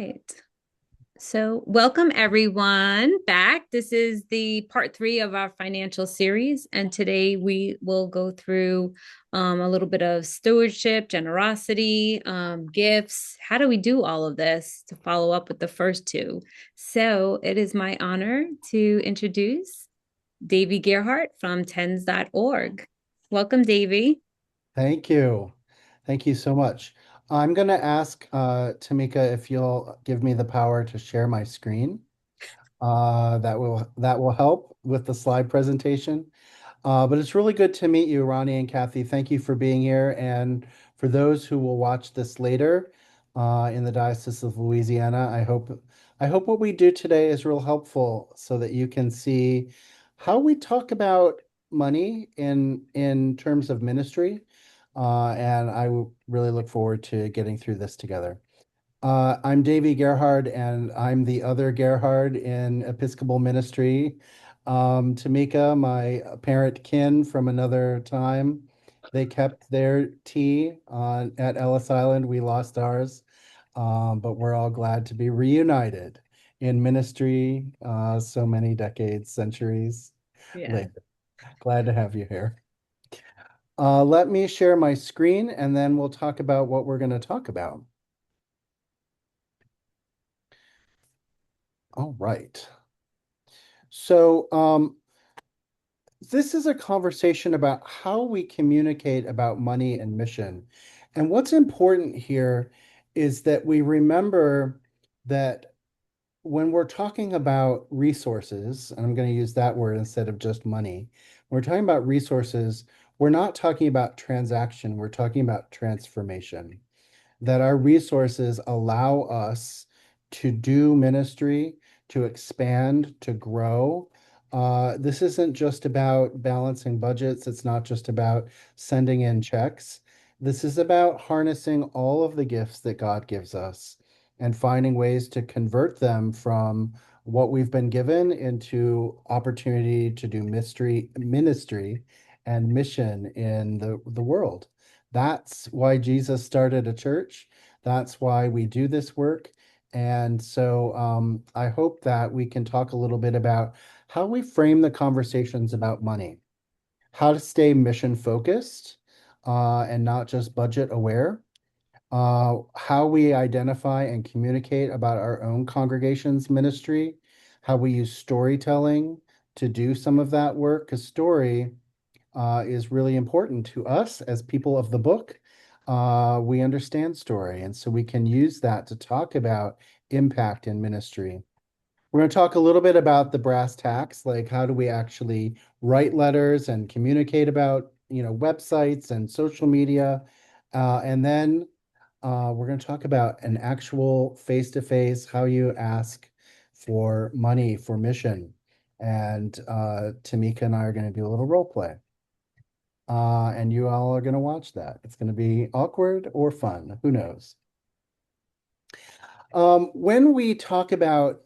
right. So, welcome everyone back. This is the part three of our financial series. And today we will go through a little bit of stewardship, generosity, gifts. How do we do all of this to follow up with the first two? So, it is my honor to introduce Davy Gerhard from tens.org. Welcome, Davy. Thank you. Thank you so much. I'm going to ask Tamika if you'll give me the power to share my screen. That will help with the slide presentation. But it's really good to meet you, Ronnie and Kathy. Thank you for being here. And for those who will watch this later in the Diocese of Louisiana, I hope what we do today is real helpful so that you can see how we talk about money in terms of ministry. And really look forward to getting through this together. I'm Davy Gerhard, and I'm the other Gerhard in Episcopal ministry. Tamika, my parent kin from another time, they kept their tea at Ellis Island. We lost ours, but we're all glad to be reunited in ministry so many decades, centuries Yeah. later. Glad to have you here. Let me share my screen, and then we'll talk about what we're going to talk about. All right. So, this is a conversation about how we communicate about money and mission. And what's important here is that we remember that when we're talking about resources, and I'm going to use that word instead of just money, when we're talking about resources, we're not talking about transaction, we're talking about transformation, that our resources allow us to do ministry, to expand, to grow. This isn't just about balancing budgets. It's not just about sending in checks. This is about harnessing all of the gifts that God gives us and finding ways to convert them from what we've been given into opportunity to do ministry and mission in the world. That's why Jesus started a church. That's why we do this work. And so I hope that we can talk a little bit about how we frame the conversations about money, how to stay mission focused and not just budget aware, how we identify and communicate about our own congregation's ministry, how we use storytelling to do some of that work, because story is really important to us as people of the book. We understand story, and so we can use that to talk about impact in ministry. We're going to talk a little bit about the brass tacks, like how do we actually write letters and communicate about, websites and social media. And then we're going to talk about an actual face-to-face, how you ask for money for mission. And Tamika and I are going to do a little role play. And you all are going to watch that. It's going to be awkward or fun. Who knows? When we talk about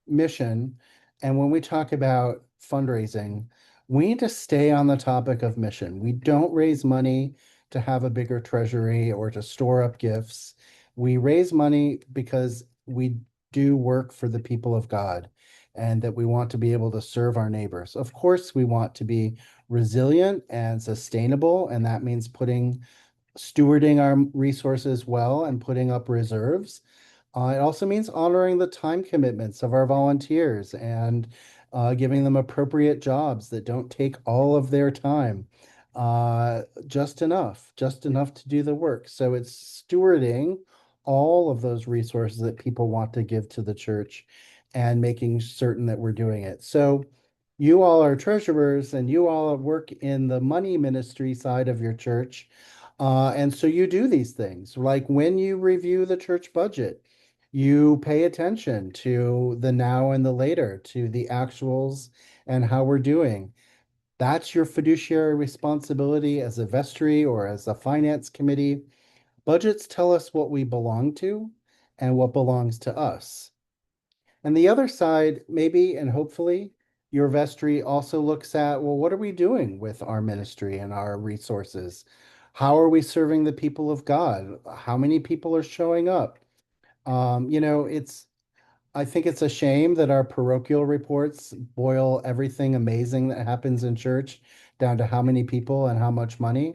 mission and when we talk about fundraising, we need to stay on the topic of mission. We don't raise money to have a bigger treasury or to store up gifts. We raise money because we do work for the people of God and that we want to be able to serve our neighbors. Of course, we want to be resilient and sustainable, and that means stewarding our resources well and putting up reserves. It also means honoring the time commitments of our volunteers and giving them appropriate jobs that don't take all of their time, just enough to do the work. So it's stewarding all of those resources that people want to give to the church and making certain that we're doing it. So you all are treasurers and you all work in the money ministry side of your church. And so you do these things, like when you review the church budget, you pay attention to the now and the later, to the actuals and how we're doing. That's your fiduciary responsibility as a vestry or as a finance committee. Budgets tell us what we belong to and what belongs to us. And the other side, maybe and hopefully, your vestry also looks at, well, what are we doing with our ministry and our resources? How are we serving the people of God? How many people are showing up? It's I think it's a shame that our parochial reports boil everything amazing that happens in church down to how many people and how much money.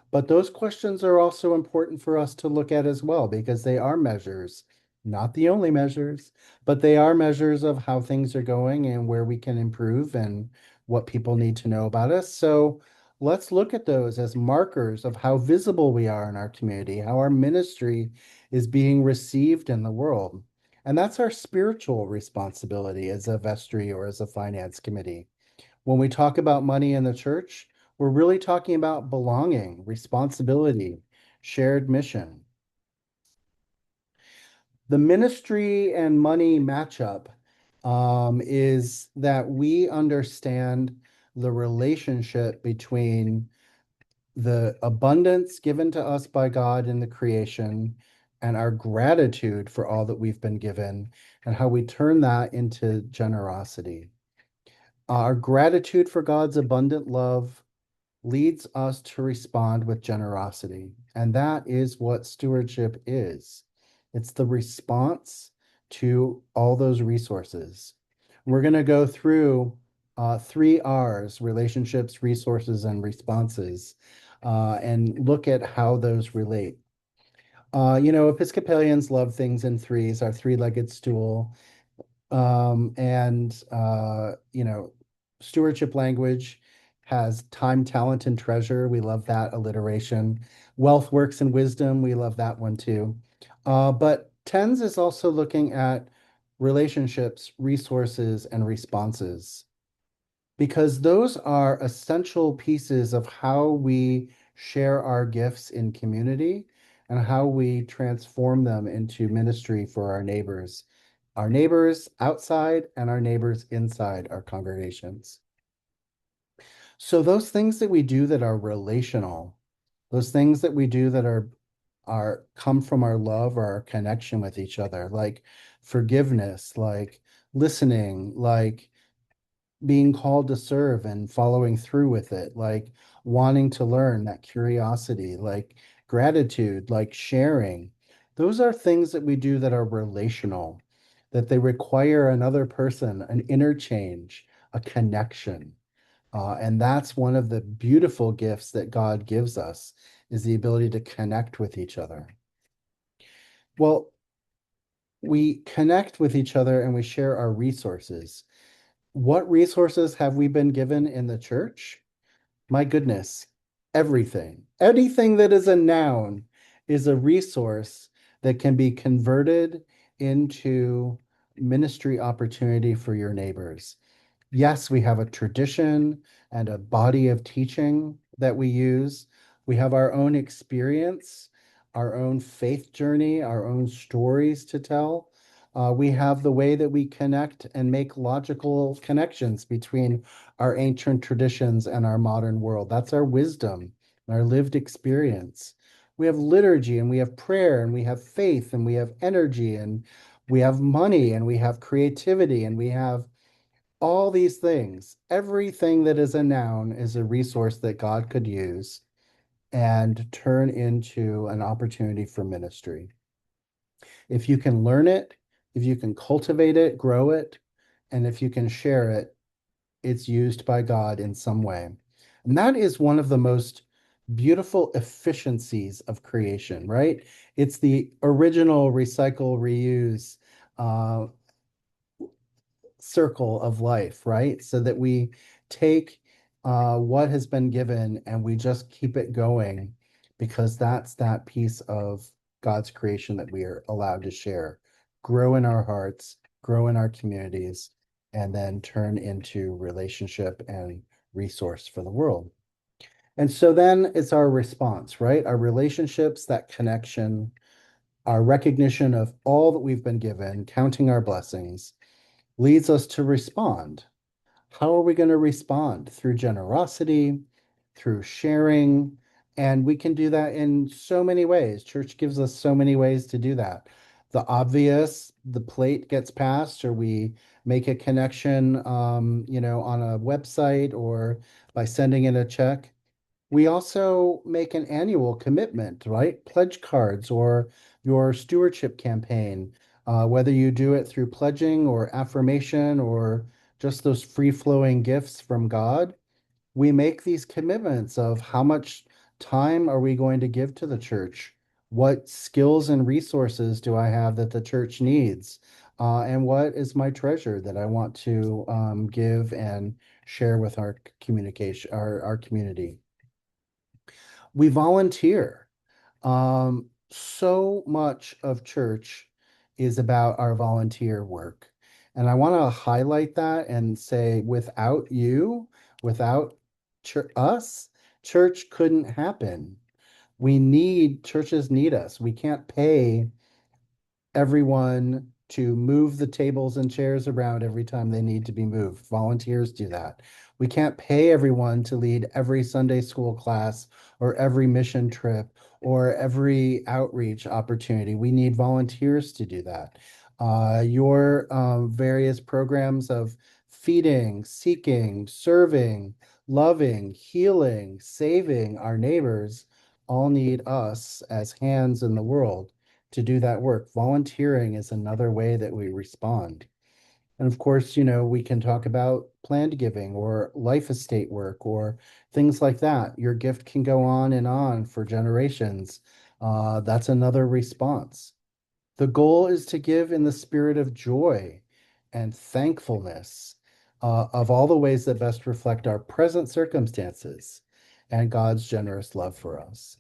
But those questions are also important for us to look at as well because they are measures, not the only measures, but they are measures of how things are going and where we can improve and what people need to know about us. So let's look at those as markers of how visible we are in our community, how our ministry is being received in the world. And that's our spiritual responsibility as a vestry or as a finance committee. When we talk about money in the church, we're really talking about belonging, responsibility, shared mission. The ministry and money matchup is that we understand the relationship between the abundance given to us by God in the creation and our gratitude for all that we've been given and how we turn that into generosity. Our gratitude for God's abundant love leads us to respond with generosity. And that is what stewardship is. It's the response to all those resources. We're going to go through three R's: relationships, resources, and responses, and look at how those relate. Episcopalians love things in threes, our three-legged stool. Stewardship language has time, talent, and treasure. We love that alliteration. Wealth, works, and wisdom. We love that one too. But tens is also looking at relationships, resources, and responses because those are essential pieces of how we share our gifts in community and how we transform them into ministry for our neighbors outside and our neighbors inside our congregations. So those things that we do that are relational, those things that we do that are come from our love or our connection with each other, like forgiveness, like listening, like being called to serve and following through with it, like wanting to learn, that curiosity, like gratitude, like sharing. Those are things that we do that are relational, that they require another person, an interchange, a connection. And that's one of the beautiful gifts that God gives us is the ability to connect with each other. Well, we connect with each other and we share our resources. What resources have we been given in the church? My goodness, everything. Anything that is a noun is a resource that can be converted into ministry opportunity for your neighbors. Yes, we have a tradition and a body of teaching that we use. We have our own experience, our own faith journey, our own stories to tell. We have the way that we connect and make logical connections between our ancient traditions and our modern world. That's our wisdom, our lived experience. We have liturgy and we have prayer and we have faith and we have energy and we have money and we have creativity and we have all these things. Everything that is a noun is a resource that God could use and turn into an opportunity for ministry. If you can learn it, if you can cultivate it, grow it, and if you can share it, it's used by God in some way. And that is one of the most beautiful efficiencies of creation, right? It's the original recycle, reuse, uh, circle of life, right? So that we take what has been given and we just keep it going because that's that piece of God's creation that we are allowed to share, grow in our hearts, grow in our communities, and then turn into relationship and resource for the world. And so then it's our response, right? Our relationships, that connection, our recognition of all that we've been given, counting our blessings, leads us to respond. How are we going to respond? Through generosity, through sharing, and we can do that in so many ways. Church gives us so many ways to do that. The obvious, the plate gets passed, or we make a connection, on a website or by sending in a check. We also make an annual commitment, right? Pledge cards or your stewardship campaign, whether you do it through pledging or affirmation or just those free-flowing gifts from God. We make these commitments of how much time are we going to give to the church? What skills and resources do I have that the church needs? And what is my treasure that I want to give and share with our communication, our community? We volunteer. So much of church is about our volunteer work. And I want to highlight that and say, without you, without us, church couldn't happen. Churches need us. We can't pay everyone to move the tables and chairs around every time they need to be moved. Volunteers do that. We can't pay everyone to lead every Sunday school class or every mission trip or every outreach opportunity. We need volunteers to do that. Your various programs of feeding, seeking, serving, loving, healing, saving our neighbors all need us as hands in the world to do that work. Volunteering is another way that we respond. And of course, we can talk about planned giving or life estate work or things like that. Your gift can go on for generations. That's another response. The goal is to give in the spirit of joy and thankfulness of all the ways that best reflect our present circumstances and God's generous love for us.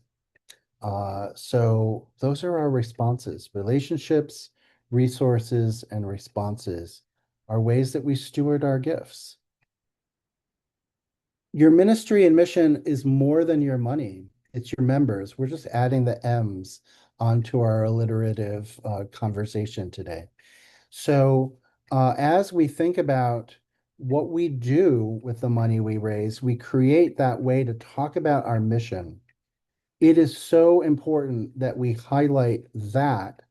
So those are our responses. Relationships, resources, and responses are ways that we steward our gifts. Your ministry and mission is more than your money. It's your members. We're just adding the M's onto our alliterative conversation today. So as we think about what we do with the money we raise, we create that way to talk about our mission. It is so important that we highlight that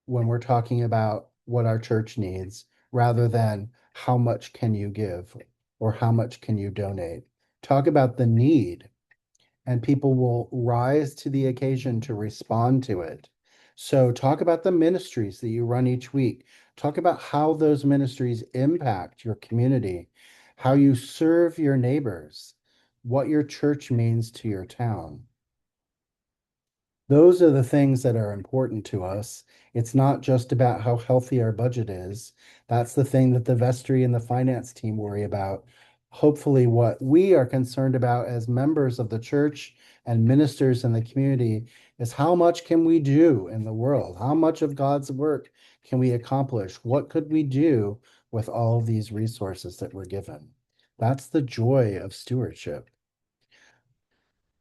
when we're talking about what our church needs, rather than how much can you give or how much can you donate. Talk about the need, and people will rise to the occasion to respond to it. So, talk about the ministries that you run each week. Talk about how those ministries impact your community, how you serve your neighbors, what your church means to your town. Those are the things that are important to us. It's not just about how healthy our budget is. That's the thing that the vestry and the finance team worry about. Hopefully, what we are concerned about as members of the church and ministers in the community is how much can we do in the world? How much of God's work can we accomplish? What could we do with all of these resources that we're given? That's the joy of stewardship.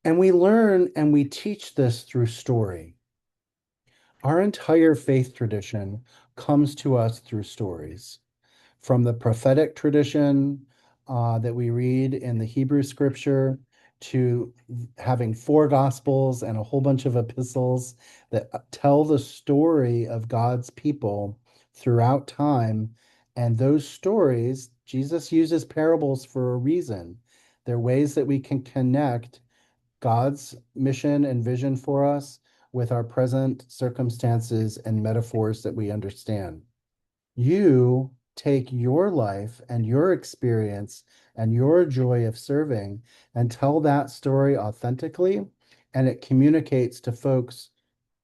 And we learn and we teach this through story. Our entire faith tradition comes to us through stories, from the prophetic tradition that we read in the Hebrew scripture to having four gospels and a whole bunch of epistles that tell the story of God's people throughout time. And those stories, Jesus uses parables for a reason. They're ways that we can connect God's mission and vision for us with our present circumstances and metaphors that we understand. You take your life and your experience and your joy of serving and tell that story authentically, and it communicates to folks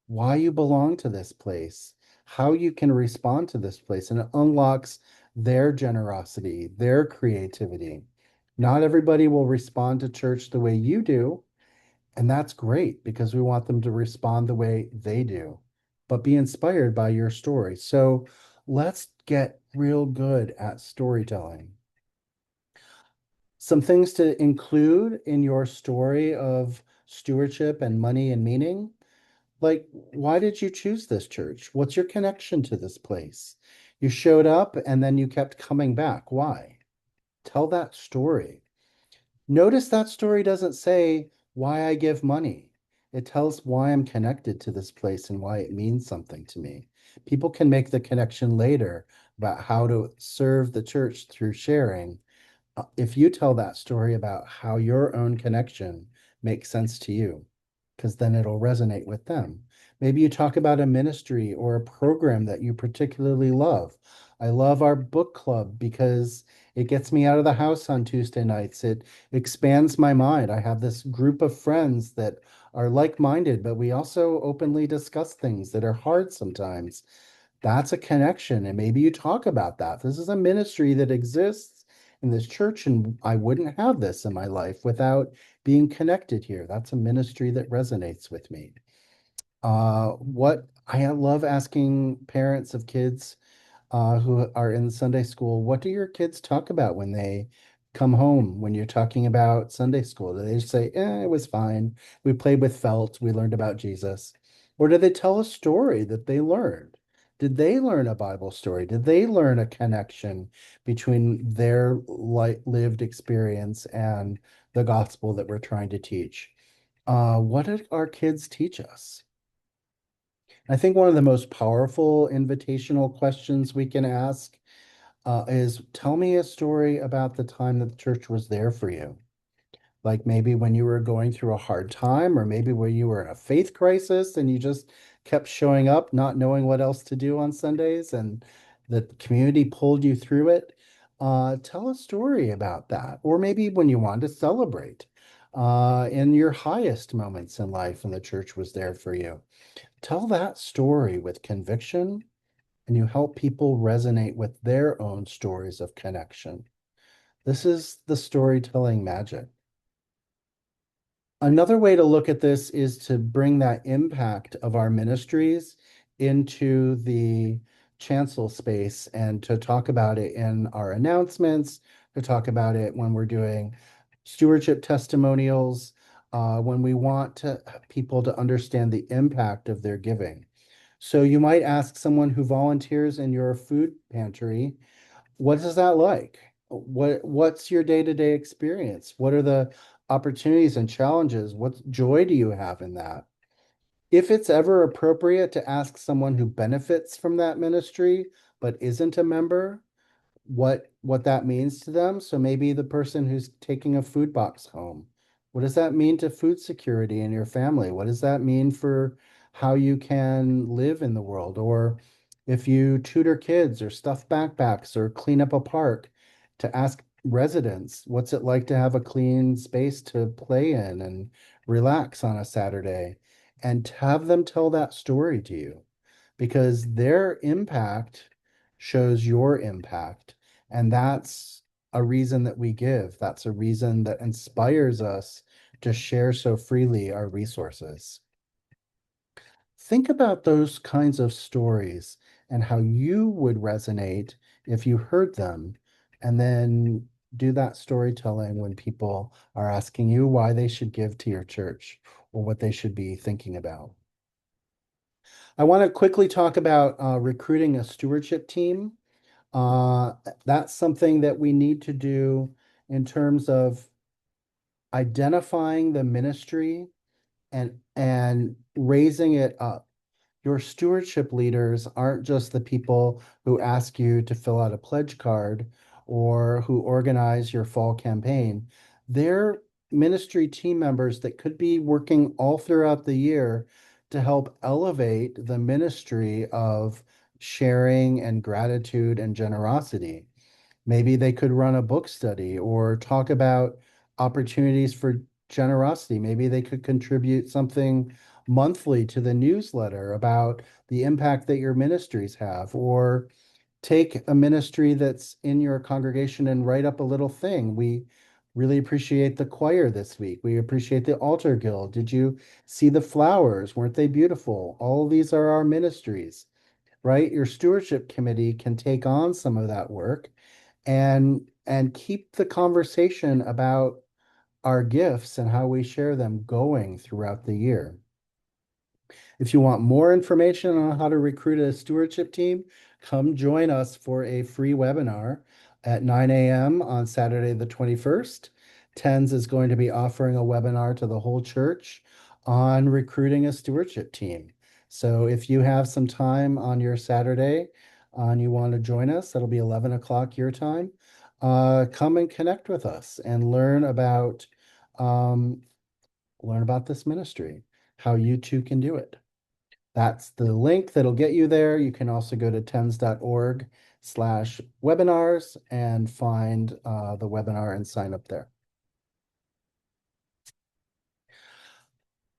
why you belong to this place, how you can respond to this place, and it unlocks their generosity, their creativity. Not everybody will respond to church the way you do, and that's great because we want them to respond the way they do, but be inspired by your story. So let's get real good at storytelling. Some things to include in your story of stewardship and money and meaning. Like, why did you choose this church? What's your connection to this place? You showed up and then you kept coming back. Why? Tell that story. Notice that story doesn't say why I give money. It tells why I'm connected to this place and why it means something to me. People can make the connection later about how to serve the church through sharing. If you tell that story about how your own connection makes sense to you, because then it'll resonate with them. Maybe you talk about a ministry or a program that you particularly love. I love our book club because it gets me out of the house on Tuesday nights. It expands my mind. I have this group of friends that are like-minded, but we also openly discuss things that are hard sometimes. That's a connection, and maybe you talk about that. This is a ministry that exists in this church, and I wouldn't have this in my life without being connected here. That's a ministry that resonates with me. What I love asking parents of kids who are in Sunday school, what do your kids talk about when they come home when you're talking about Sunday school? Do they just say, it was fine. We played with felt. We learned about Jesus. Or do they tell a story that they learned? Did they learn a Bible story? Did they learn a connection between their lived experience and the gospel that we're trying to teach? What did our kids teach us? I think one of the most powerful invitational questions we can ask is tell me a story about the time that the church was there for you. Like maybe when you were going through a hard time, or maybe when you were in a faith crisis and you just kept showing up, not knowing what else to do on Sundays, and the community pulled you through it. Tell a story about that. Or maybe when you wanted to celebrate in your highest moments in life and the church was there for you. Tell that story with conviction, and you help people resonate with their own stories of connection. This is the storytelling magic. Another way to look at this is to bring that impact of our ministries into the chancel space and to talk about it in our announcements, to talk about it when we're doing stewardship testimonials, when we want people to understand the impact of their giving. So you might ask someone who volunteers in your food pantry, what is that like? What's your day-to-day experience? What are the opportunities and challenges? What joy do you have in that? If it's ever appropriate to ask someone who benefits from that ministry but isn't a member, what that means to them. So maybe the person who's taking a food box home, what does that mean to food security in your family? What does that mean for how you can live in the world? Or if you tutor kids or stuff backpacks or clean up a park, to ask residents, what's it like to have a clean space to play in and relax on a Saturday? And to have them tell that story to you, because their impact shows your impact. And that's a reason that we give. That's a reason that inspires us to share so freely our resources. Think about those kinds of stories and how you would resonate if you heard them, and then do that storytelling when people are asking you why they should give to your church or what they should be thinking about. I want to quickly talk about recruiting a stewardship team. Uh, that's something that we need to do in terms of identifying the ministry and raising it up. Your stewardship leaders aren't just the people who ask you to fill out a pledge card or who organize your fall campaign. They're ministry team members that could be working all throughout the year to help elevate the ministry of sharing and gratitude and generosity. Maybe they could run a book study or talk about opportunities for generosity. Maybe they could contribute something monthly to the newsletter about the impact that your ministries have, or take a ministry that's in your congregation and write up a little thing. We really appreciate the choir this week. We appreciate the altar guild. Did you see the flowers? Weren't they beautiful? All of these are our ministries, right? Your stewardship committee can take on some of that work and keep the conversation about our gifts and how we share them going throughout the year. If you want more information on how to recruit a stewardship team, come join us for a free webinar at 9 a.m. on Saturday the 21st. TENS is going to be offering a webinar to the whole church on recruiting a stewardship team. So if you have some time on your Saturday and you want to join us, that'll be 11 o'clock your time. Come and connect with us and um, learn about this ministry, how you too can do it. That's the link that'll get you there. You can also go to tens.org/webinars and find the webinar and sign up there.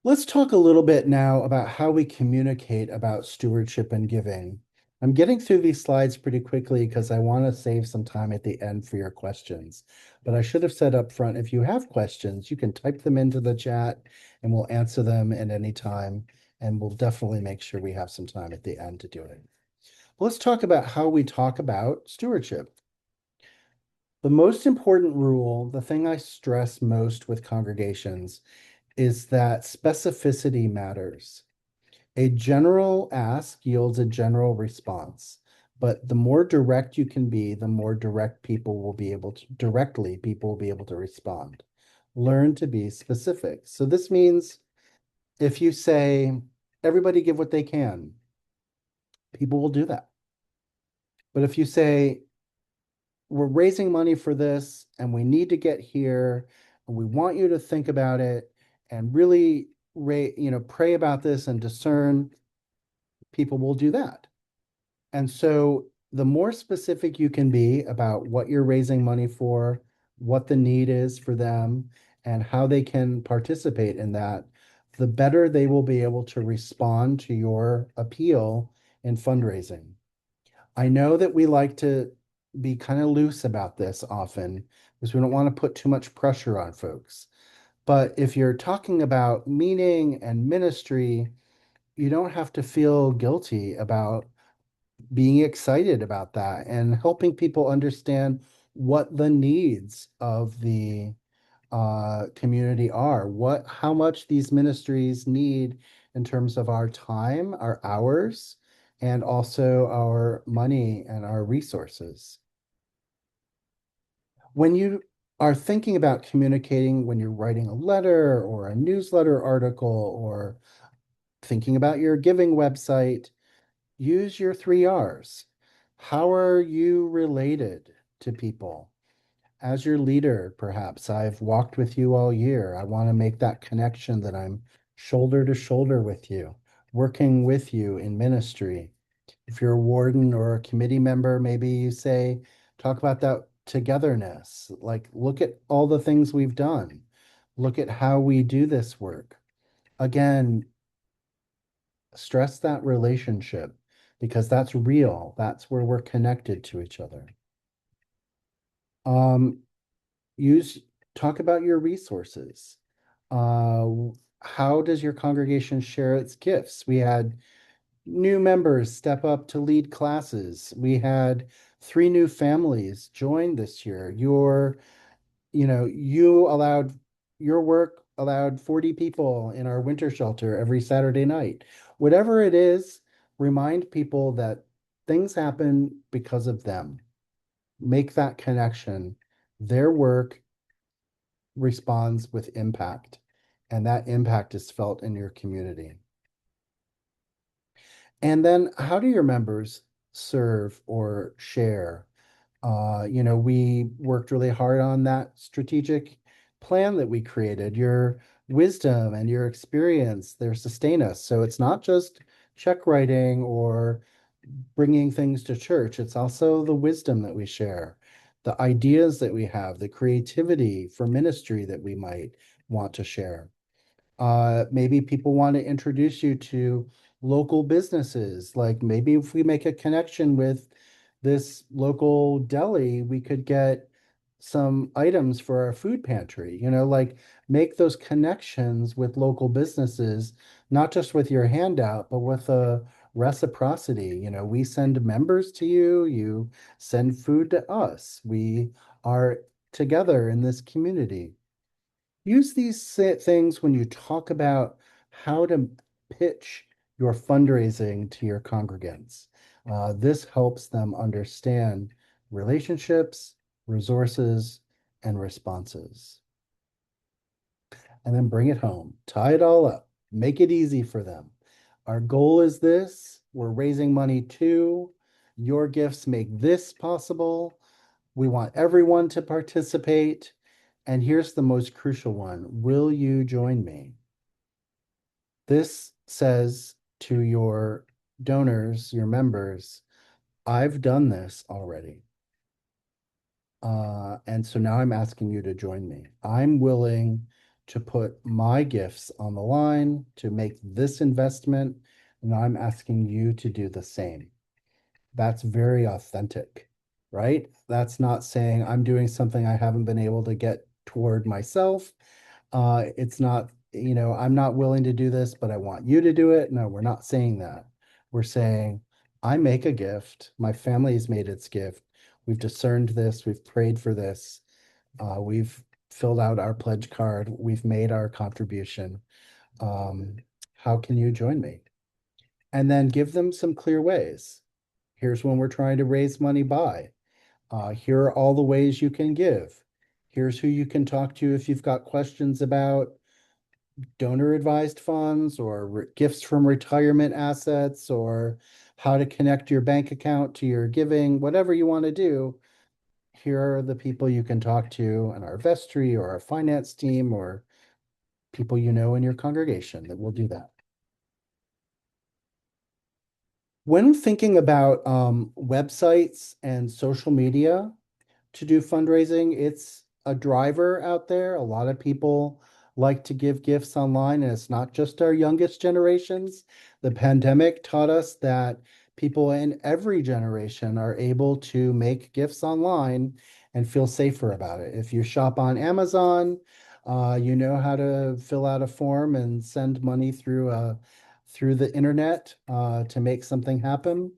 Let's talk a little bit now about how we communicate about stewardship and giving. I'm getting through these slides pretty quickly because I want to save some time at the end for your questions. But I should have said up front, if you have questions, you can type them into the chat and we'll answer them at any time. And we'll definitely make sure we have some time at the end to do it. Let's talk about how we talk about stewardship. The most important rule, the thing I stress most with congregations, is that specificity matters. A general ask yields a general response, but the more direct you can be, the more people will be able to respond. Learn to be specific. So this means if you say, everybody give what they can, people will do that. But if you say, we're raising money for this and we need to get here and we want you to think about it and really pray about this and discern, people will do that. And so the more specific you can be about what you're raising money for, what the need is for them, and how they can participate in that, the better they will be able to respond to your appeal in fundraising. I know that we like to be kind of loose about this often because we don't want to put too much pressure on folks. But if you're talking about meaning and ministry, you don't have to feel guilty about being excited about that and helping people understand what the needs of the community are, how much these ministries need in terms of our time, our hours, and also our money and our resources. When you are thinking about communicating, when you're writing a letter or a newsletter article or thinking about your giving website, use your 3 Rs. How are you related to people? As your leader, perhaps I've walked with you all year. I want to make that connection that I'm shoulder to shoulder with you, working with you in ministry. If you're a warden or a committee member, maybe you say, talk about that togetherness. Like, look at all the things we've done. Look at how we do this work. Again, stress that relationship because that's real. That's where we're connected to each other. Um, use Talk about your resources. Uh, how does your congregation share its gifts? We had new members step up to lead classes. We had 3 new families join this year. Your work allowed 40 people in our winter shelter every Saturday night. Whatever it is, remind people that things happen because of them. Make that connection. Their work responds with impact, and that impact is felt in your community. And then how do your members serve or share? We worked really hard on that strategic plan that we created. Your wisdom and your experience, they sustain us. So it's not just check writing or bringing things to church. It's also the wisdom that we share, the ideas that we have, the creativity for ministry that we might want to share. Maybe people want to introduce you to local businesses. Like maybe if we make a connection with this local deli, we could get some items for our food pantry, like make those connections with local businesses, not just with your handout, but with a reciprocity. We send members to you, you send food to us. We are together in this community. Use these things when you talk about how to pitch your fundraising to your congregants. This helps them understand relationships, resources, and responses. And then bring it home, tie it all up, make it easy for them. Our goal is this, we're raising money to, your gifts make this possible. We want everyone to participate. And here's the most crucial one. Will you join me? This says to your donors, your members, I've done this already. And so now I'm asking you to join me. I'm willing to put my gifts on the line to make this investment, and I'm asking you to do the same. That's very authentic, right? That's not saying I'm doing something I haven't been able to get toward myself. It's not, I'm not willing to do this, but I want you to do it. No, we're not saying that. We're saying, I make a gift. My family's made its gift. We've discerned this. We've prayed for this. We've filled out our pledge card. We've made our contribution. Um, how can you join me? And then give them some clear ways. Here's when we're trying to raise money by. Here are all the ways you can give. Here's who you can talk to if you've got questions about donor advised funds or gifts from retirement assets or how to connect your bank account to your giving, whatever you want to do. Here are the people you can talk to in our vestry or our finance team or people you know in your congregation that will do that. When thinking about websites and social media to do fundraising, it's a driver out there. A lot of people like to give gifts online, and it's not just our youngest generations. The pandemic taught us that people in every generation are able to make gifts online and feel safer about it. If you shop on Amazon, you know how to fill out a form and send money through the internet to make something happen.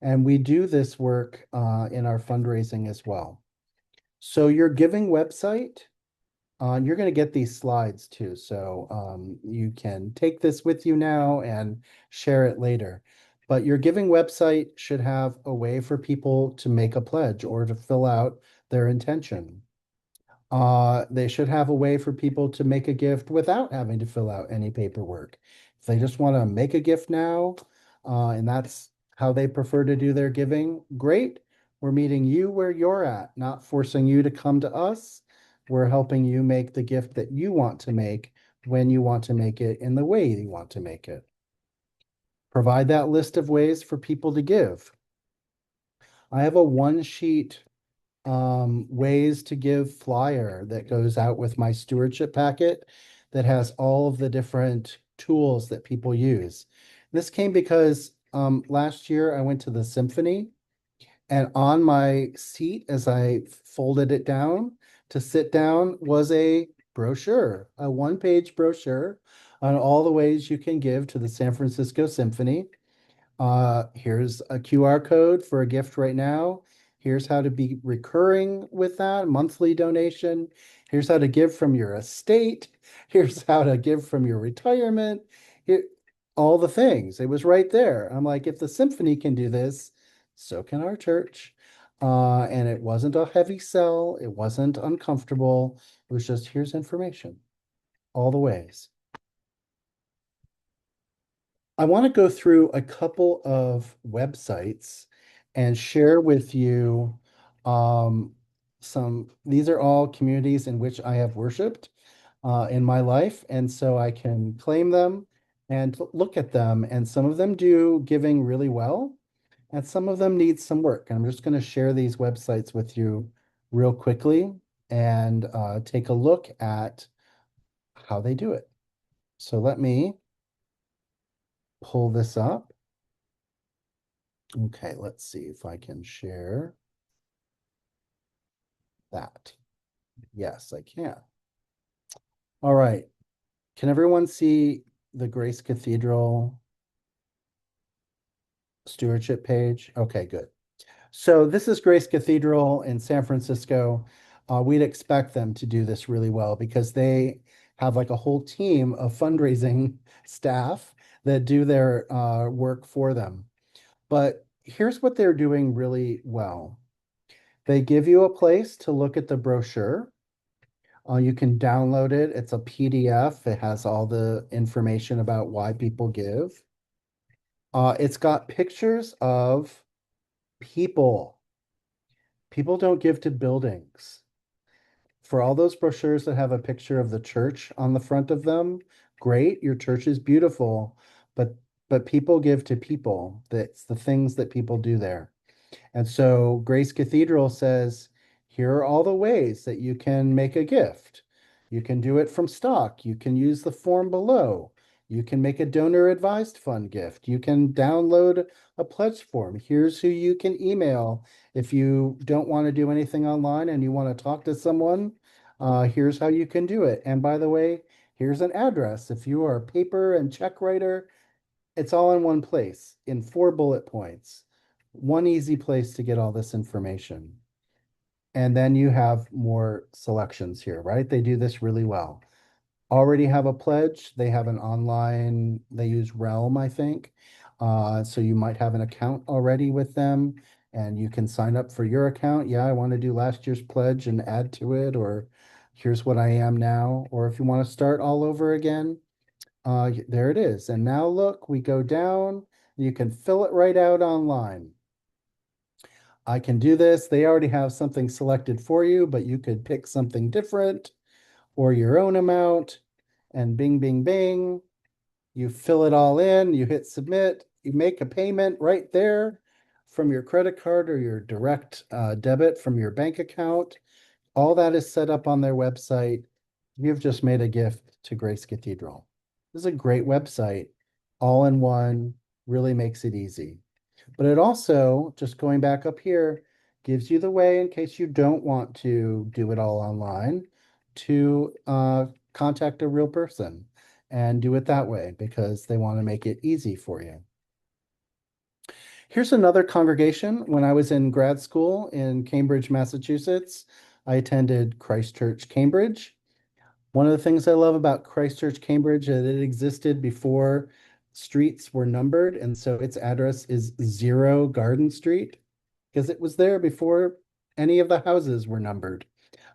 And we do this work in our fundraising as well. So your giving website, you're going to get these slides too. So you can take this with you now and share it later. But your giving website should have a way for people to make a pledge or to fill out their intention. They should have a way for people to make a gift without having to fill out any paperwork. If they just want to make a gift now, and that's how they prefer to do their giving, great. We're meeting you where you're at, not forcing you to come to us. We're helping you make the gift that you want to make when you want to make it in the way you want to make it. Provide that list of ways for people to give. I have a one sheet ways to give flyer that goes out with my stewardship packet that has all of the different tools that people use. This came because last year I went to the symphony, and on my seat as I folded it down to sit down was a brochure, a one-page brochure on all the ways you can give to the San Francisco Symphony. Here's a QR code for a gift right now. Here's how to be recurring with that monthly donation. Here's how to give from your estate. Here's how to give from your retirement. Here, all the things. It was right there. I'm like, if the symphony can do this, so can our church. And it wasn't a heavy sell. It wasn't uncomfortable. It was just here's information, all the ways. I want to go through a couple of websites and share with you these are all communities in which I have worshiped in my life. And so I can claim them and look at them. And some of them do giving really well, and some of them need some work. And I'm just going to share these websites with you real quickly and take a look at how they do it. So let me pull this up. Okay, let's see if I can share that. Yes, I can. All right. Can everyone see the Grace Cathedral stewardship page? Okay, good. So this is Grace Cathedral in San Francisco. We'd expect them to do this really well because they have like a whole team of fundraising staff that do their work for them. But here's what they're doing really well. They give you a place to look at the brochure. You can download it. It's a PDF. It has all the information about why people give. It's got pictures of people. People don't give to buildings. For all those brochures that have a picture of the church on the front of them, great, your church is beautiful, but but people give to people. That's the things that people do there. And so Grace Cathedral says, here are all the ways that you can make a gift. You can do it from stock. You can use the form below. You can make a donor advised fund gift. You can download a pledge form. Here's who you can email if you don't want to do anything online and you want to talk to someone. Here's how you can do it. And by the way, here's an address. If you are a paper and check writer, it's all in one place in 4 bullet points. One easy place to get all this information. And then you have more selections here, right? They do this really well. Already have a pledge. They have an online, they use Realm, I think. So you might have an account already with them and you can sign up for your account. Yeah, I want to do last year's pledge and add to it, or here's what I am now. Or if you want to start all over again, there it is. And now look, we go down. You can fill it right out online. I can do this. They already have something selected for you, but you could pick something different or your own amount. And bing, bing, bing. You fill it all in, you hit submit, you make a payment right there from your credit card or your direct debit from your bank account. All that is set up on their website. You've just made a gift to Grace Cathedral. This is a great website, all in one, really makes it easy. But it also, just going back up here, gives you the way in case you don't want to do it all online to contact a real person and do it that way because they want to make it easy for you. Here's another congregation. When I was in grad school in Cambridge, Massachusetts, I attended Christ Church, Cambridge. One of the things I love about Christ Church, Cambridge is that it existed before streets were numbered, and so its address is 0 Garden Street because it was there before any of the houses were numbered.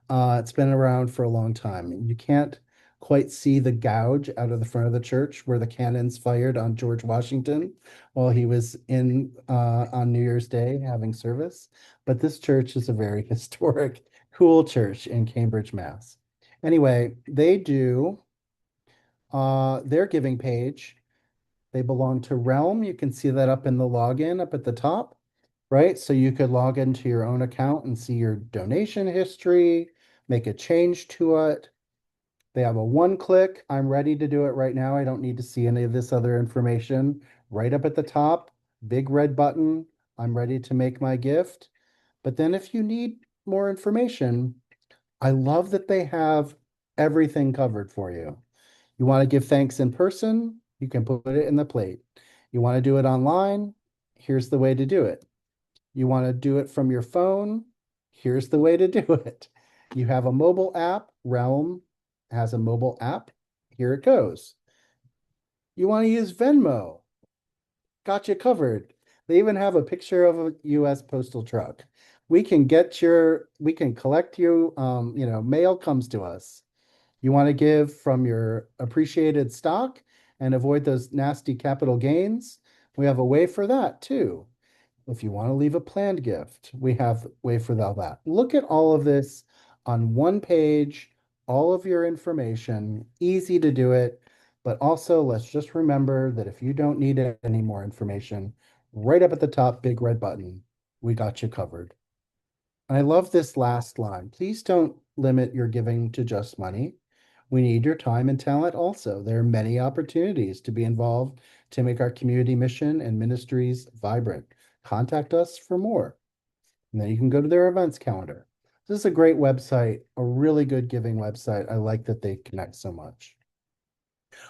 It's been around for a long time. You can't quite see the gouge out of the front of the church where the cannons fired on George Washington while he was in on New Year's Day having service. But this church is a very historic, cool church in Cambridge, Mass. Anyway, they do their giving page. They belong to Realm. You can see that up in the login up at the top, right? So you could log into your own account and see your donation history, make a change to it. They have a one-click. I'm ready to do it right now. I don't need to see any of this other information. Right up at the top, big red button. I'm ready to make my gift. But then if you need more information, I love that they have everything covered for you. You want to give thanks in person, you can put it in the plate. You want to do it online, here's the way to do it. You want to do it from your phone, here's the way to do it. You have a mobile app, Realm has a mobile app, here it goes. You want to use Venmo, got you covered. They even have a picture of a US postal truck. We can collect you, mail comes to us. You want to give from your appreciated stock and avoid those nasty capital gains. We have a way for that too. If you want to leave a planned gift, we have a way for all that. Look at all of this on one page, all of your information, easy to do it. But also, let's just remember that if you don't need any more information, right up at the top, big red button, we got you covered. And I love this last line. Please don't limit your giving to just money. We need your time and talent also. There are many opportunities to be involved to make our community mission and ministries vibrant. Contact us for more. And then you can go to their events calendar. This is a great website, a really good giving website. I like that they connect so much.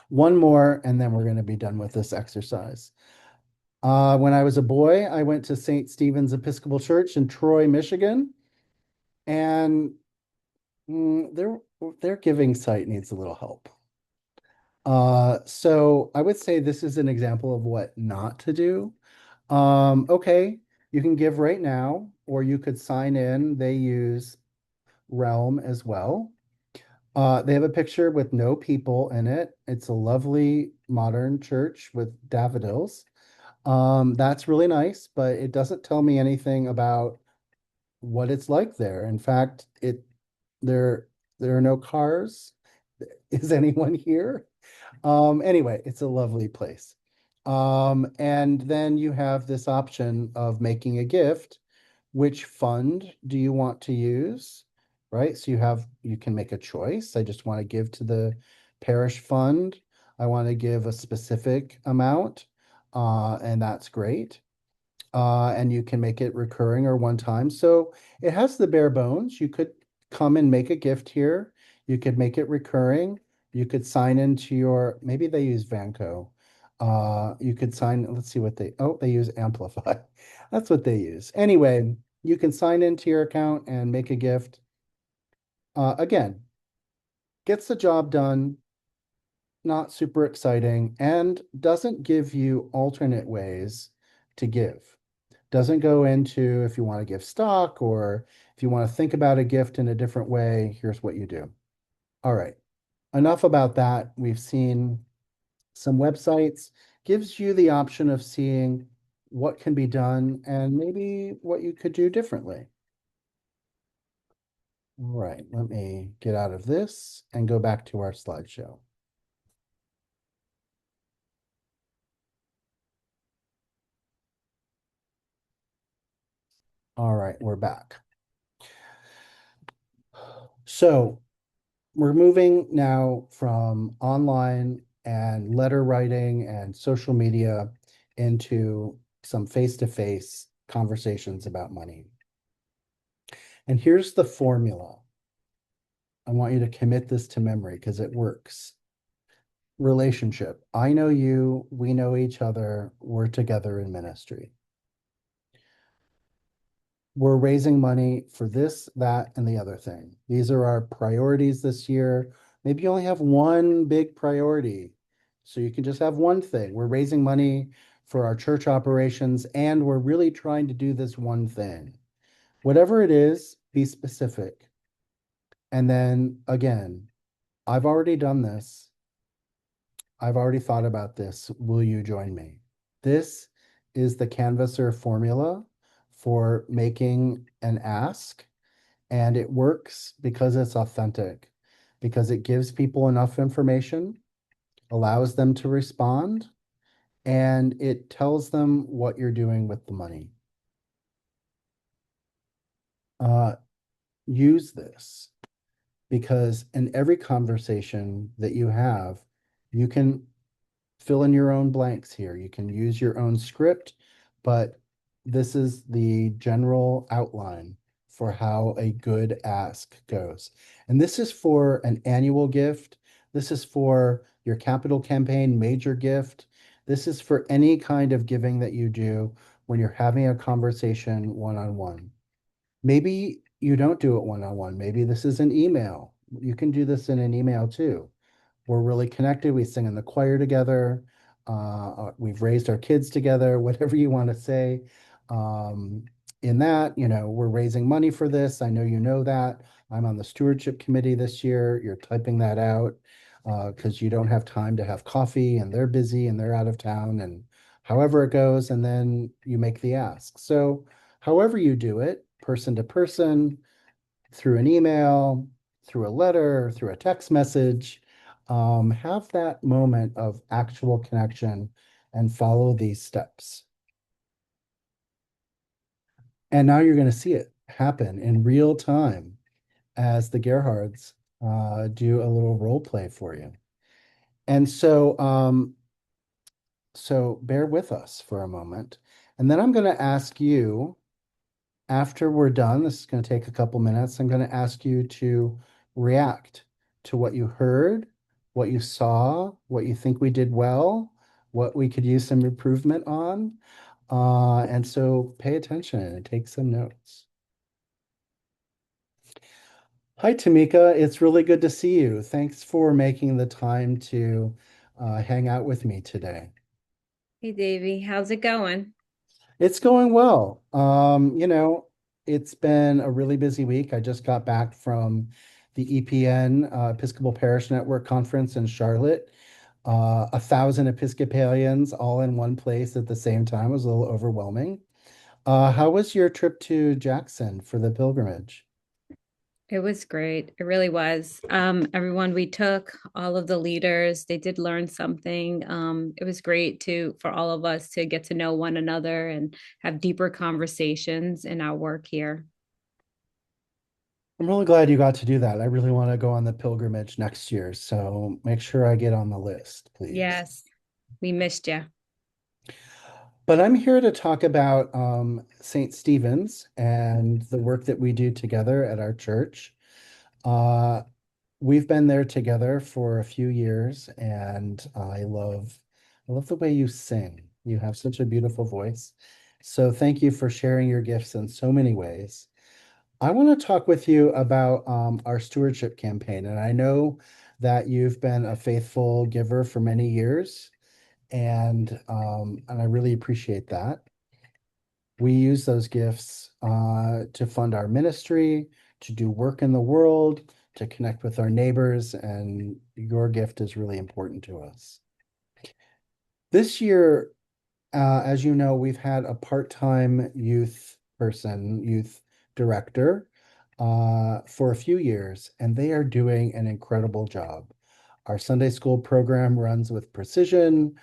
One more, and then we're going to be done with this exercise. When I was a boy, I went to St. Stephen's Episcopal Church in Troy, Michigan, and their giving site needs a little help. So I would say this is an example of what not to do. Okay, you can give right now, or you could sign in. They use Realm as well. They have a picture with no people in it. It's a lovely modern church with daffodils. That's really nice, but it doesn't tell me anything about what it's like there. In fact, there there are no cars. Is anyone here? Anyway, it's a lovely place. And then you have this option of making a gift. Which fund do you want to use? Right? So you can make a choice. I just want to give to the parish fund. I want to give a specific amount, and that's great. And you can make it recurring or one time. So it has the bare bones. You could come and make a gift here. You could make it recurring. You could sign into your, maybe they use Vanco. You could sign, let's see what they use Amplify. That's what they use. Anyway, you can sign into your account and make a gift. Again, gets the job done, not super exciting, and doesn't give you alternate ways to give. Doesn't go into if you want to give stock or if you want to think about a gift in a different way, here's what you do. All right, enough about that. We've seen some websites, gives you the option of seeing what can be done and maybe what you could do differently. All right, let me get out of this and go back to our slideshow. All right, we're back. So we're moving now from online and letter writing and social media into some face-to-face conversations about money. And here's the formula. I want you to commit this to memory because it works. Relationship. I know you, we know each other, we're together in ministry. We're raising money for this, that, and the other thing. These are our priorities this year. Maybe you only have one big priority, so you can just have one thing. We're raising money for our church operations, and we're really trying to do this one thing. Whatever it is, be specific. And then again, I've already done this. I've already thought about this. Will you join me? This is the canvasser formula for making an ask. And it works because it's authentic, because it gives people enough information, allows them to respond, and it tells them what you're doing with the money. Uh, Use this because in every conversation that you have, you can fill in your own blanks here. You can use your own script, but this is the general outline for how a good ask goes. And this is for an annual gift. This is for your capital campaign major gift. This is for any kind of giving that you do when you're having a conversation one-on-one. Maybe you don't do it one-on-one. Maybe this is an email. You can do this in an email too. We're really connected. We sing in the choir together. We've raised our kids together, whatever you want to say. Um, in that, we're raising money for this. I know you know that. I'm on the stewardship committee this year. You're typing that out because you don't have time to have coffee and they're busy and they're out of town and however it goes, and then you make the ask. So however you do it, person to person, through an email, through a letter, through a text message, have that moment of actual connection and follow these steps. And now you're going to see it happen in real time as the Gerhards do a little role play for you. And so bear with us for a moment. And then I'm going to ask you, after we're done, this is going to take a couple minutes. I'm going to ask you to react to what you heard, what you saw, what you think we did well, what we could use some improvement on. And so pay attention and take some notes. Hi, Tamika. It's really good to see you. Thanks for making the time to hang out with me today. Hey, Davy, how's it going? It's going well. It's been a really busy week. I just got back from the EPN, Episcopal Parish Network Conference in Charlotte. 1,000 Episcopalians all in one place at the same time was a little overwhelming. How was your trip to Jackson for the pilgrimage? It was great. It really was. Everyone we took, all of the leaders, they did learn something. It was great to for all of us to get to know one another and have deeper conversations in our work here. I'm really glad you got to do that. I really want to go on the pilgrimage next year, so make sure I get on the list, please. Yes, we missed you. But I'm here to talk about St. Stephen's and the work that we do together at our church. Uh, we've been there together for a few years, and I love the way you sing. You have such a beautiful voice. So thank you for sharing your gifts in so many ways. I want to talk with you about our stewardship campaign, and I know that you've been a faithful giver for many years, and I really appreciate that. We use those gifts to fund our ministry, to do work in the world, to connect with our neighbors, and your gift is really important to us. This year, as you know, we've had a part-time youth director, for a few years, and they are doing an incredible job. Our Sunday school program runs with precision.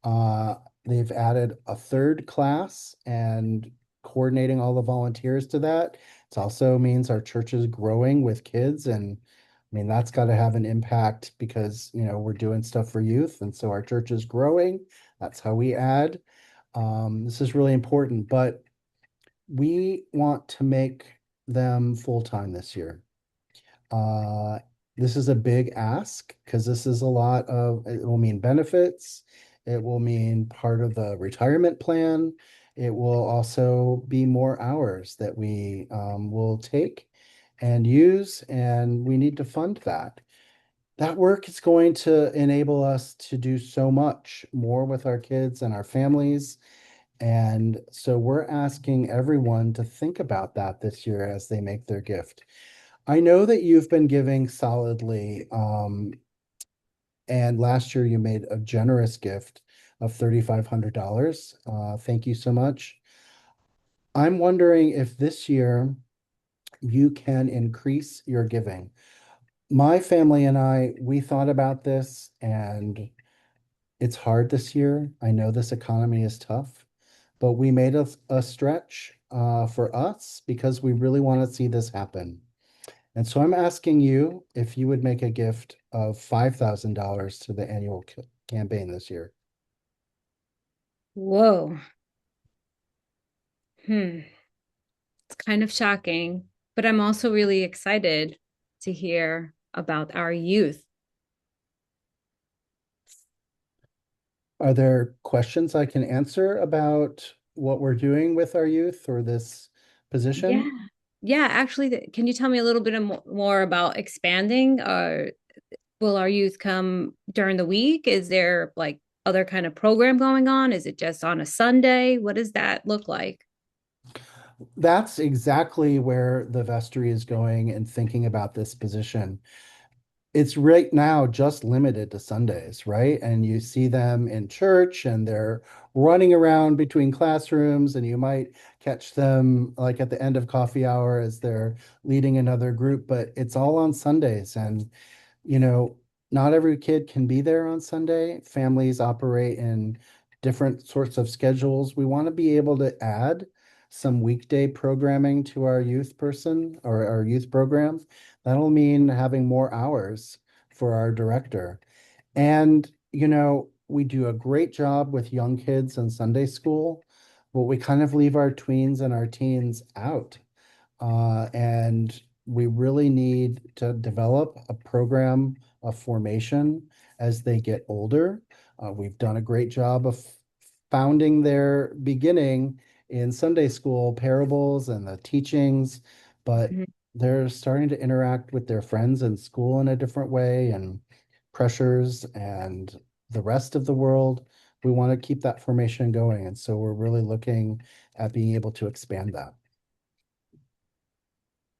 Uh, they've added a third class and coordinating all the volunteers to that. It also means our church is growing with kids, and I mean, that's got to have an impact because, we're doing stuff for youth, and so our church is growing. That's how we add. This is really important, but we want to make them full-time this year. Uh, this is a big ask because this is a lot of, it will mean benefits. It will mean part of the retirement plan. It will also be more hours that we will take and use, and we need to fund that. That work is going to enable us to do so much more with our kids and our families. And so we're asking everyone to think about that this year as they make their gift. I know that you've been giving solidly, and last year you made a generous gift of $3,500. Thank you so much. I'm wondering if this year you can increase your giving. My family and I, we thought about this, and it's hard this year. I know this economy is tough, but we made a stretch for us because we really want to see this happen. And so I'm asking you if you would make a gift of $5,000 to the annual campaign this year. Whoa. Hmm. It's kind of shocking, but I'm also really excited to hear about our youth. Are there questions I can answer about what we're doing with our youth or this Yeah. position? Yeah, actually, can you tell me a little bit more about expanding? Will our youth come during the week? Is there like other kind of program going on? Is it just on a Sunday? What does that look like? That's exactly where the vestry is going and thinking about this position. It's right now just limited to Sundays, right? And you see them in church and they're running around between classrooms, and you might catch them like at the end of coffee hour as they're leading another group, but it's all on Sundays. And you know, not every kid can be there on Sunday. Families operate in different sorts of schedules. We want to be able to add some weekday programming to our youth person or our youth program. That'll mean having more hours for our director. And, we do a great job with young kids in Sunday school, but we kind of leave our tweens and our teens out. And we really need to develop a program of formation as they get older. We've done a great job of founding their beginning in Sunday school parables and the teachings, but Mhm. they're starting to interact with their friends in school in a different way, and pressures and the rest of the world. We want to keep that formation going. And so we're really looking at being able to expand that.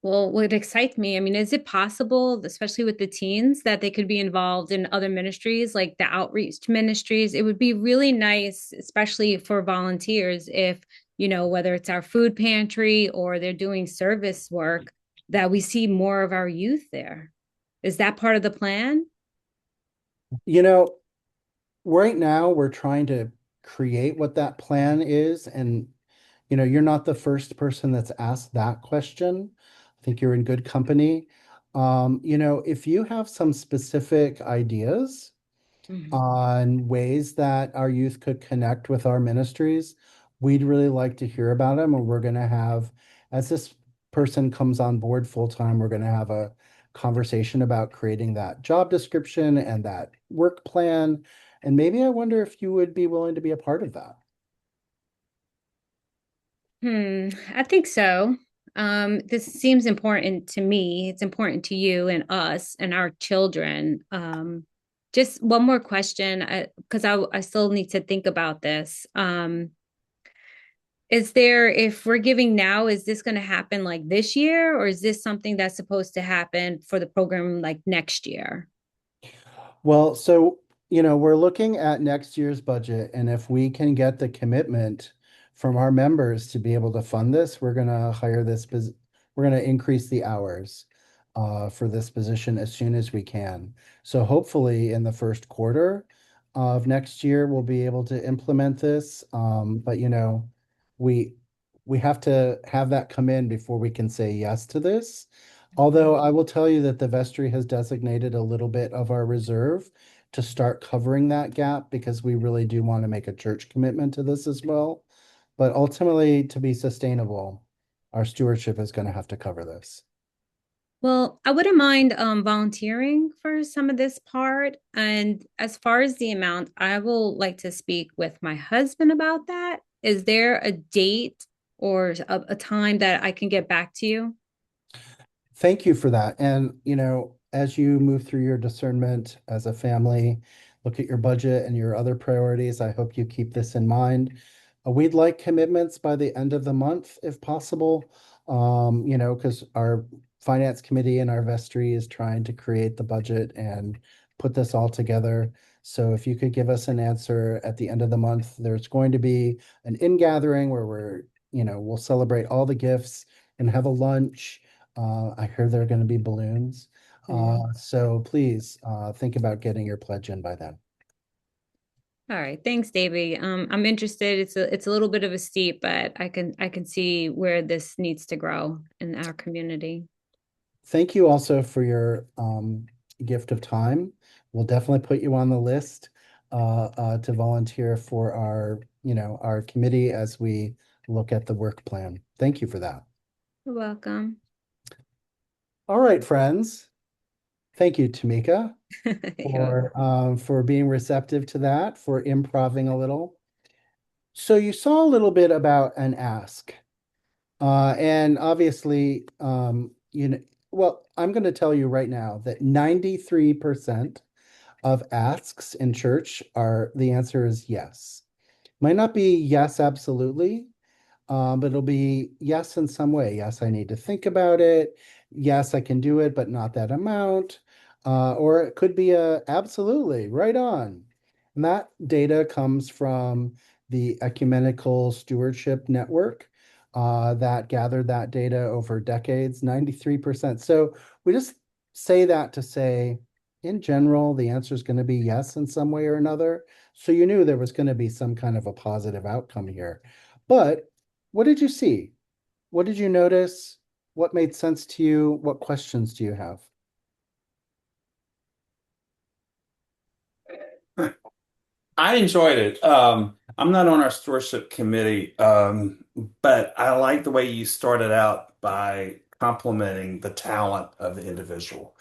Well, what excites me, I mean, is it possible, especially with the teens, that they could be involved in other ministries like the outreach ministries? It would be really nice, especially for volunteers, if, whether it's our food pantry or they're doing service work, that we see more of our youth there. Is that part of the plan? You know, right now we're trying to create what that plan is, and you're not the first person that's asked that question. I think you're in good company. If you have some specific ideas Mhm. on ways that our youth could connect with our ministries, we'd really like to hear about them. And we're going to have, as this person comes on board full time, we're going to have a conversation about creating that job description and that work plan. And maybe I wonder if you would be willing to be a part of that. I think so. This seems important to me. It's important to you and us and our children. Just one more question, because I still need to think about this. Is there, if we're giving now, is this going to happen like this year, or is this something that's supposed to happen for the program like next year? Well, so, we're looking at next year's budget, and if we can get the commitment from our members to be able to fund this, we're gonna hire we're gonna increase the hours for this position as soon as we can. So hopefully in the first quarter of next year, we'll be able to implement this. But we we have to have that come in before we can say yes to this. Although I will tell you that the vestry has designated a little bit of our reserve to start covering that gap because we really do want to make a church commitment to this as well. But ultimately, to be sustainable, our stewardship is going to have to cover this. Well, I wouldn't mind volunteering for some of this part. And as far as the amount, I will like to speak with my husband about that. Is there a date or a time that I can get back to you? Thank you for that. And, as you move through your discernment as a family, look at your budget and your other priorities, I hope you keep this in mind. We'd like commitments by the end of the month if possible. Because our finance committee and our vestry is trying to create the budget and put this all together. So if you could give us an answer at the end of the month, there's going to be an in gathering where we'll celebrate all the gifts and have a lunch. I heard there are going to be balloons. Mm. So please think about getting your pledge in by then. All right, thanks, Davy. I'm interested. It's a little bit of a steep, but I can see where this needs to grow in our community. Thank you also for your gift of time. We'll definitely put you on the list to volunteer for our committee as we look at the work plan. Thank you for that. You're welcome. All right, friends. Thank you, Tamika, You're welcome. for being receptive to that, for improving a little. So you saw a little bit about an ask. And obviously, well, I'm going to tell you right now that 93% of asks in church the answer is yes. Might not be yes, absolutely, but it'll be yes in some way. Yes, I need to think about it. Yes, I can do it, but not that amount. Or it could be a absolutely right on. And that data comes from the Ecumenical Stewardship Network that gathered that data over decades, 93%. So we just say that to say, in general, the answer is going to be yes in some way or another. So you knew there was going to be some kind of a positive outcome here. But what did you see? What did you notice? What made sense to you? What questions do you have? I enjoyed it. I'm not on our stewardship committee, but I like the way you started out by complimenting the talent of the individual.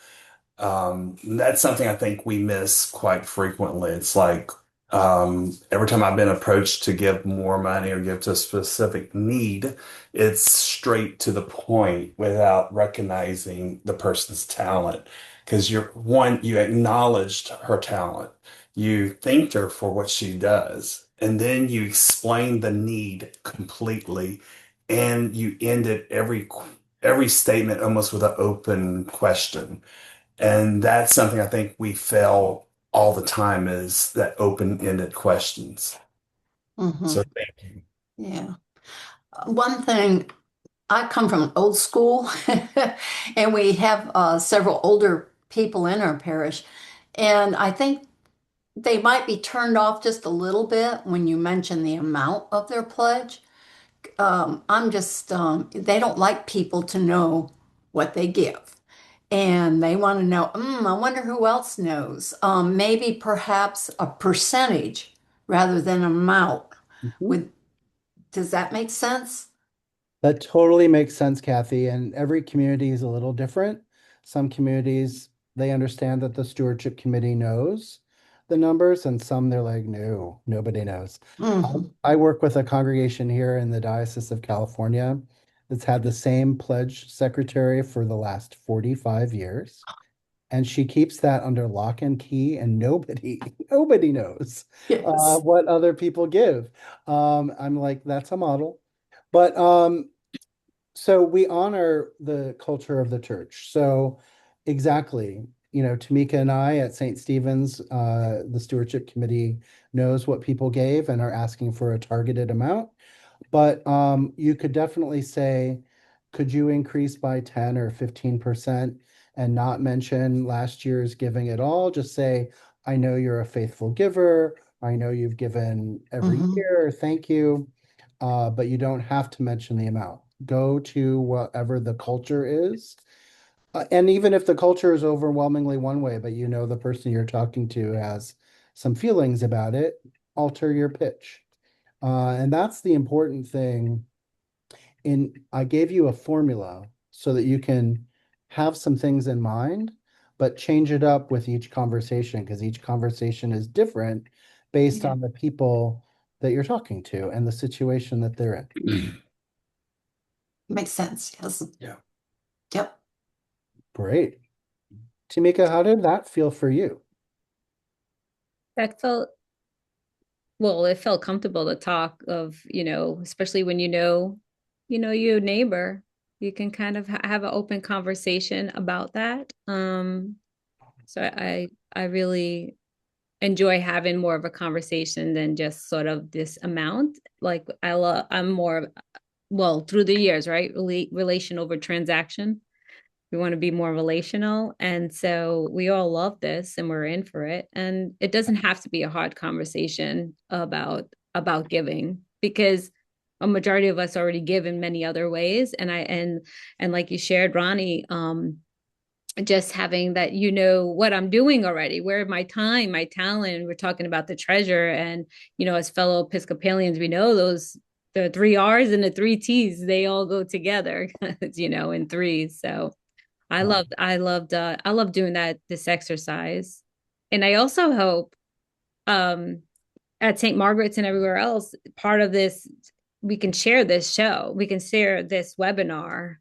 That's something I think we miss quite frequently. It's like every time I've been approached to give more money or give to a specific need, it's straight to the point without recognizing the person's talent. Because you acknowledged her talent, you thanked her for what she does, and then you explain the need completely, and you ended every statement almost with an open question. And that's something I think we fail all the time is that open-ended questions. Hmm. So thank you. Yeah. One thing I come from old school, and we have several older people in our parish, and I think they might be turned off just a little bit when you mention the amount of their pledge. They don't like people to know what they give. And they want to know, I wonder who else knows. Maybe perhaps a percentage rather than amount. Mhm. Would, does that make sense? That totally makes sense, Kathy. And every community is a little different. Some communities, they understand that the stewardship committee knows the numbers, and some they're like, no, nobody knows. Hmm. I work with a congregation here in the Diocese of California that's had the same pledge secretary for the last 45 years. And she keeps that under lock and key, and nobody, nobody knows Yes. what other people give. I'm like, that's a model. But so we honor the culture of the church. So exactly, Tamika and I at St. Stephen's, the stewardship committee knows what people gave and are asking for a targeted amount. But you could definitely say, could you increase by 10 or 15% and not mention last year's giving at all? Just say, I know you're a faithful giver. I know you've given every Hmm. year. Thank you. But you don't have to mention the amount. Go to whatever the culture is. And even if the culture is overwhelmingly one way, but the person you're talking to has some feelings about it, alter your pitch. And that's the important thing. I gave you a formula so that you can have some things in mind, but change it up with each conversation because each conversation is different based Yeah. on the people that you're talking to and the situation that they're in. Makes sense. Yes. Yeah. Yep. Great. Tamika, how did that feel for you? That felt, well, it felt comfortable to talk of, especially when your neighbor, you can kind of have an open conversation about that. So I really enjoy having more of a conversation than just sort of this amount. Like I'm more, well, through the years, right? Relation over transaction. We want to be more relational. And so we all love this and we're in for it. And it doesn't have to be a hard conversation about giving because a majority of us already give in many other ways. And like you shared, Ronnie, just having that, what I'm doing already, where my time, my talent, we're talking about the treasure. And, as fellow Episcopalians, we know the three R's and the three T's, they all go together, in threes. So Wow. I love doing this exercise. And I also hope, um, at St. Margaret's and everywhere else, part of this, we can share this show, we can share this webinar,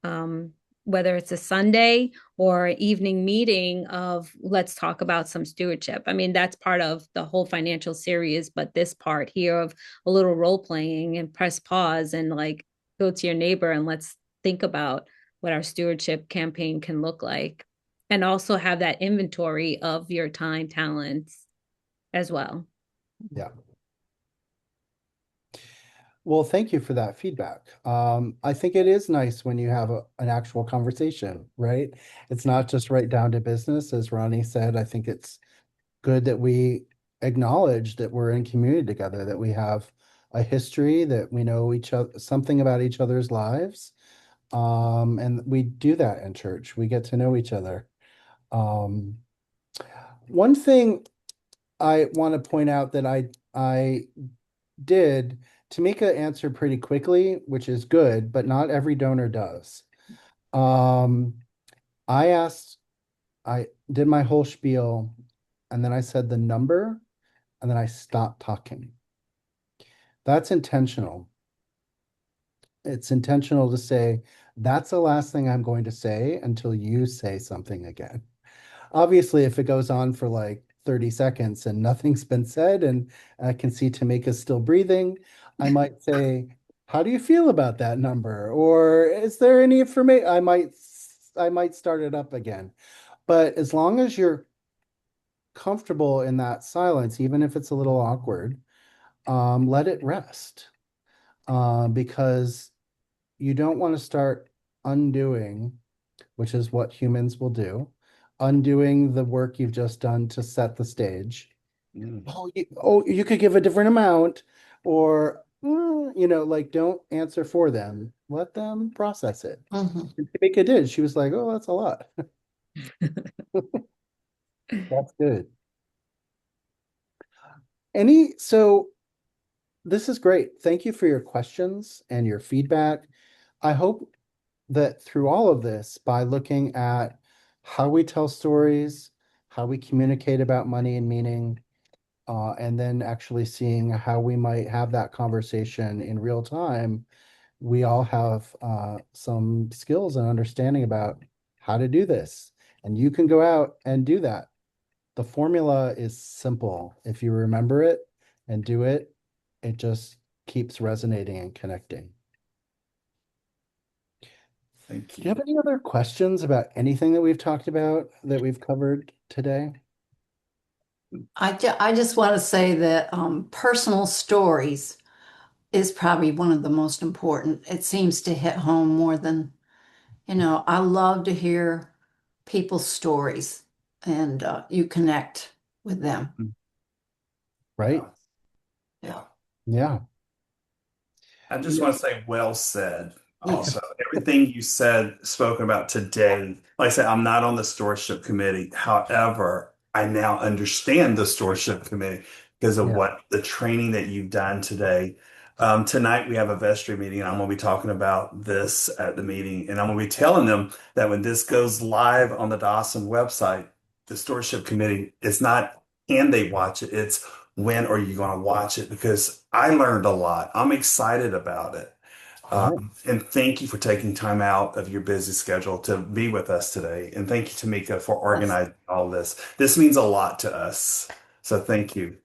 um, whether it's a Sunday or evening meeting of let's talk about some stewardship. I mean, that's part of the whole financial series, but this part here of a little role playing and press pause and like go to your neighbor and let's think about what our stewardship campaign can look like. And also have that inventory of your time, talents as well. Yeah. Well, thank you for that feedback. I think it is nice when you have an actual conversation, right? It's not just right down to business, as Ronnie said. I think it's good that we acknowledge that we're in community together, that we have a history, that we know each other, something about each other's lives. And we do that in church. We get to know each other. Um, One thing I want to point out that I did, Tamika answered pretty quickly, which is good, but not every donor does. Um, I asked, I did my whole spiel, and then I said the number, and then I stopped talking. That's intentional. It's intentional to say, that's the last thing I'm going to say until you say something again. Obviously, if it goes on for like 30 seconds and nothing's been said, and I can see Tamika's still breathing, I might say, how do you feel about that number? Or is there any information? I might start it up again. But as long as you're comfortable in that silence, even if it's a little awkward, let it rest. Because you don't want to start undoing, which is what humans will do, undoing the work you've just done to set the stage. Mm. Oh, you could give a different amount, or like don't answer for them. Let them process it. Mhm. And Tamika did. She was like, "Oh, that's a lot." That's good. So this is great. Thank you for your questions and your feedback. I hope that through all of this, by looking at how we tell stories, how we communicate about money and meaning, and then actually seeing how we might have that conversation in real time, we all have some skills and understanding about how to do this. And you can go out and do that. The formula is simple. If you remember it and do it, it just keeps resonating and connecting. Thank Do you have you. any other questions about anything that we've talked about that we've covered today? I just want to say that personal stories is probably one of the most important. It seems to hit home more than, I love to hear people's stories and you connect with them. Right? Yeah. Yeah. Yeah. I just Yeah. want to say, well said. Also, everything you said, spoken about today, like I said, I'm not on the stewardship committee. However, I now understand the stewardship committee because of Yeah. what the training that you've done today. Tonight, we have a vestry meeting, and I'm going to be talking about this at the meeting. And I'm going to be telling them that when this goes live on the Dawson website, the stewardship committee is not, can they watch it? It's when are you going to watch it? Because I learned a lot. I'm excited about it. Yeah. And thank you for taking time out of your busy schedule to be with us today. And thank you, Tamika, for Yes. organizing all this. This means a lot to us. So thank you.